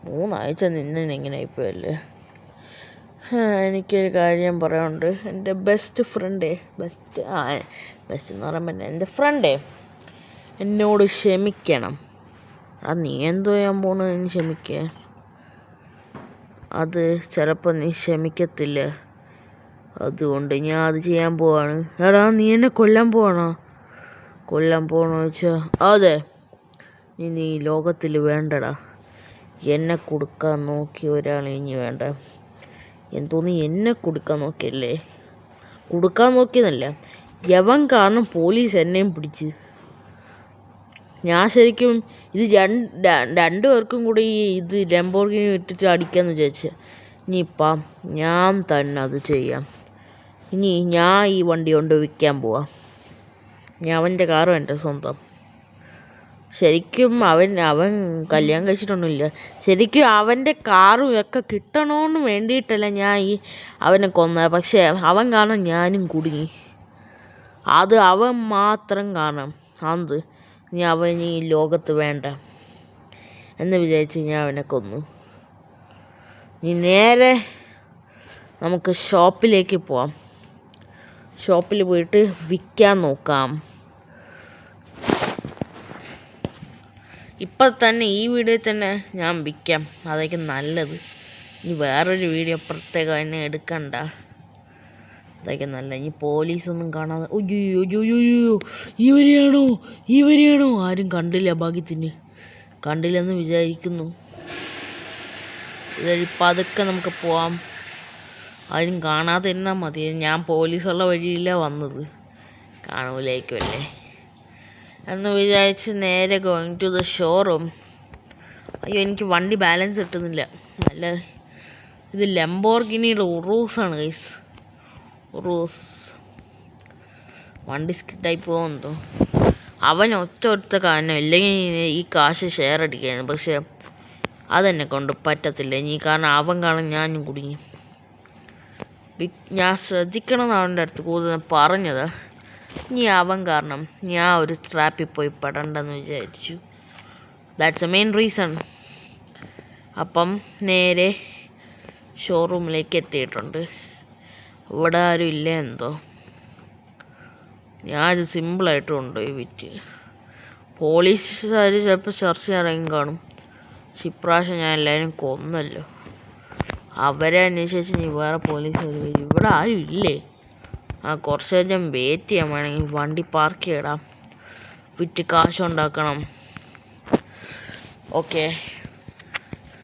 3 ആഴ്ച ഇങ്ങനെ ആയിപ്പോയല്ലേ. എനിക്കൊരു കാര്യം പറയാനുണ്ട്. എൻ്റെ ബെസ്റ്റ് എന്ന് പറയുമ്പോൾ എൻ്റെ ഫ്രണ്ടേ എന്നോട് ക്ഷമിക്കണം. അത് നീ എന്തോ ചെയ്യാൻ പോണെന്ന് ക്ഷമിക്കുക. അത് ചിലപ്പോൾ നീ ക്ഷമിക്കത്തില്ല. അതുകൊണ്ട് ഞാൻ അത് ചെയ്യാൻ പോവാണ്. എടാ നീ എന്നെ കൊല്ലാൻ പോവാണോ വെച്ചാൽ അതെ, നീ ലോകത്തിൽ വേണ്ടടാ. എന്നെ കൊടുക്കാൻ നോക്കിയ ഒരാൾ ഇനി വേണ്ട. എന്തോ നീ എന്നെ കൊടുക്കാൻ നോക്കിയല്ലേ? കൊടുക്കാൻ നോക്കിയെന്നല്ല, യവൻ കാരണം പോലീസ് എന്നെയും പിടിച്ച്. ഞാൻ ശരിക്കും ഇത് രണ്ടുപേർക്കും കൂടി ഇത് ലംബോർഗിനി ഇട്ടിട്ട് അടിക്കാമെന്ന് വിചാരിച്ചു. ഇനിയിപ്പം ഞാൻ തന്നെ അത് ചെയ്യാം. ഇനി ഞാൻ ഈ വണ്ടി കൊണ്ട് വിൽക്കാൻ പോവാം. അവൻ്റെ കാറും എൻ്റെ സ്വന്തം. ശരിക്കും അവൻ കല്യാണം കഴിച്ചിട്ടൊന്നുമില്ല. ശരിക്കും അവൻ്റെ കാറും ഒക്കെ കിട്ടണമെന്ന് വേണ്ടിയിട്ടല്ല ഞാൻ അവനെ കൊന്നത്. പക്ഷേ അവൻ കാരണം ഞാനും കുടുങ്ങി. അത് അവൻ മാത്രം കാരണം. അത് അവൻ ഈ ലോകത്ത് വേണ്ട എന്ന് വിചാരിച്ച് ഞാൻ അവനെ കൊന്നു. നേരെ നമുക്ക് ഷോപ്പിലേക്ക് പോവാം. ഷോപ്പിൽ പോയിട്ട് വിൽക്കാൻ നോക്കാം. ഇപ്പം തന്നെ ഈ വീഡിയോയിൽ തന്നെ ഞാൻ വിൽക്കാം. അതായിരിക്കും നല്ലത്. ഇനി വേറൊരു വീഡിയോ പ്രത്യേകം എന്നെ എടുക്കണ്ട. അതായിരിക്കും നല്ലത്. ഇനി പോലീസൊന്നും കാണാതെ ഈ വരികയാണോ ആരും കണ്ടില്ല. ഭാഗ്യത്തിന് കണ്ടില്ലെന്ന് വിചാരിക്കുന്നു. ഇതൊരു പതുക്കെ നമുക്ക് പോവാം. ആരും കാണാതെ ഇരുന്നാൽ മതി. ഞാൻ പോലീസുള്ള വഴിയില്ല വന്നത്, കാണൂലായിരിക്കുമല്ലേ എന്ന് വിചാരിച്ച് നേരെ ഗോയിങ് ടു ദ ഷോറൂം. അയ്യോ, എനിക്ക് വണ്ടി ബാലൻസ് കിട്ടുന്നില്ല. നല്ല ഇത് ലംബോർഗിനിയുടെ ഉറൂസാണ് ഗൈസ്. ഉറൂസ് വണ്ടി സ്കിഡായി പോകുന്നു. അവൻ ഒറ്റ കാരണം, ഇല്ലെങ്കിൽ ഈ കാശ് ഷെയർ അടിക്കുകയാണ്. പക്ഷെ അതെന്നെ കൊണ്ട് പറ്റത്തില്ല ഇനി. കാരണം അവൻ കാരണം ഞാനും കുടുങ്ങി. ഞാൻ ശ്രദ്ധിക്കണം എന്ന് അവൻ്റെ അടുത്ത് കൂടുതൽ പറഞ്ഞത്. ഇനി അവൻ കാരണം ഞാൻ ഒരു ട്രാപ്പിൽ പോയി പെടണ്ടെന്ന് വിചാരിച്ചു. That's A main reason. അപ്പം നേരെ ഷോറൂമിലേക്ക് എത്തിയിട്ടുണ്ട്. ഇവിടെ ആരും ഇല്ല എന്തോ. ഞാനിത് സിമ്പിളായിട്ട് കൊണ്ടുപോയി വിറ്റ്. പോലീസുകാർ ചിലപ്പോൾ സെർച്ച് ചെയ്യാൻ കാണും. പക്ഷെ ഇപ്രാവശ്യം ഞാൻ എല്ലാവരും കൊന്നല്ലോ. അവരെ അന്വേഷിച്ച് നീ വേറെ പോലീസുകാർ വരും. ഇവിടെ ആരും ഇല്ലേ? കുറച്ച് നേരം വെയിറ്റ് ചെയ്യാൻ വേണമെങ്കിൽ വണ്ടി പാർക്ക് ചെയ്യണം. വിറ്റ് കാശുണ്ടാക്കണം. ഓക്കെ.